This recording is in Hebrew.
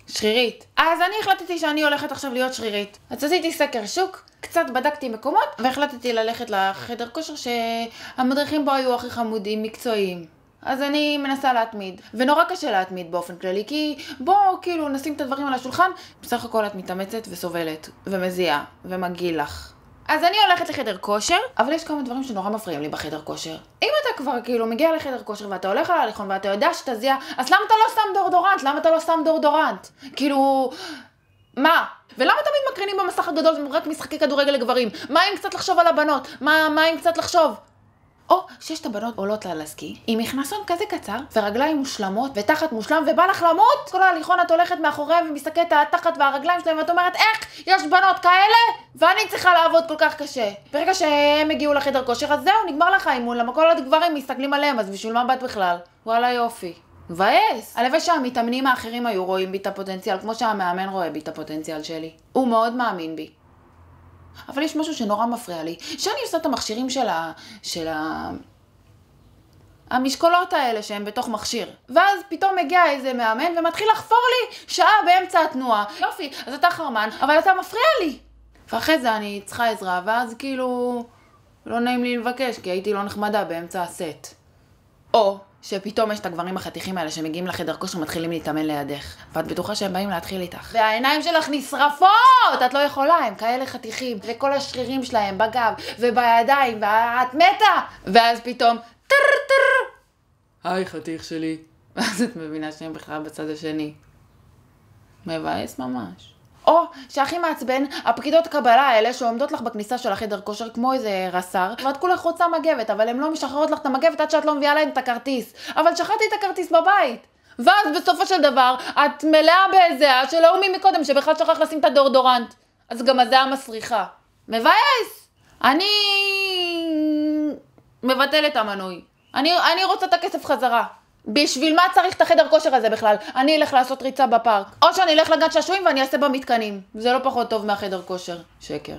שרירית. אז אני החלטתי שאני הולכת עכשיו להיות שרירית. אז עשיתי סקר שוק, קצת בדקתי מקומות, והחלטתי ללכת לחדר כושר שהמדריכים בו היו הכי חמודים, מקצועיים. אז אני מנסה להתמיד, ונורא קשה להתמיד באופן כללי, כי בוא כאילו נשים את הדברים על השולחן, בסך הכל את מתאמצת וסובלת, ומזיעה, ומגיע לך. אז אני הולכת לחדר כושר, אבל יש כמה דברים שנורא מפריעים לי בחדר כושר. אם אתה כבר כאילו מגיע לחדר כושר ואתה הולך על ההליכון ואתה יודע שתזיע, אז למה אתה לא שם דורדורנט? למה אתה לא שם דורדורנט? כאילו, מה? ולמה תמיד מקרינים במסך הגדול רק משחקי כדורגל לגברים? מה אם קצת לחשוב על הבנות? מה אם קצת לחשוב? או שיש את הבנות עולות לה לסקי, עם מכנסון כזה קצר, ורגליים מושלמות, ותחת מושלם, ובא לך למות. כל ההליכון את הולכת מאחוריהם ומסתכלת על התחת והרגליים שלהם, ואת אומרת, איך יש בנות כאלה? ואני צריכה לעבוד כל כך קשה. ברגע שהם הגיעו לחדר כושר, אז זהו, נגמר לך האימון, למה כל הגברים מסתכלים עליהם, אז בשביל מה באת בכלל? וואלה יופי. מבאס. הלוואי שהמתאמנים האחרים היו רואים בי את הפוטנציאל, כמו שהמאמן רואה בי את הפוטנציאל שלי. הוא מאוד מאמין בי. אבל יש משהו שנורא מפריע לי, שאני עושה את המכשירים של המשקולות האלה שהם בתוך מכשיר. ואז פתאום מגיע איזה מאמן ומתחיל לחפור לי שעה באמצע התנועה. יופי, אז אתה חרמן, אבל אתה מפריע לי. ואחרי זה אני צריכה עזרה, ואז כאילו לא נעים לי לבקש, כי הייתי לא נחמדה באמצע הסט. או שפתאום יש את הגברים החתיכים האלה שמגיעים לחדר כושר ומתחילים להתאמן לידך. ואת בטוחה שהם באים להתחיל איתך. והעיניים שלך נשרפות! את לא יכולה, הם כאלה חתיכים. וכל השרירים שלהם בגב ובידיים, ואת מתה! ואז פתאום, טר טר! היי חתיך שלי. ואז את מבינה שהם בכלל בצד השני. מבאס ממש. או שהכי מעצבן, הפקידות קבלה האלה שעומדות לך בכניסה של החדר כושר כמו איזה רס"ר, ואת כולך רוצה מגבת, אבל הן לא משחררות לך את המגבת עד שאת לא מביאה להם את הכרטיס. אבל שכחתי את הכרטיס בבית. ואז בסופו של דבר, את מלאה בזיעה של ההוא מקודם שבכלל שכח לשים את הדורדורנט. אז גם הזיעה מסריחה. מבאס! אני מבטלת המנוי. אני רוצה את הכסף חזרה. בשביל מה צריך את החדר כושר הזה בכלל? אני אלך לעשות ריצה בפארק. או שאני אלך לגן שעשועים ואני אעשה במתקנים. זה לא פחות טוב מהחדר כושר. שקר.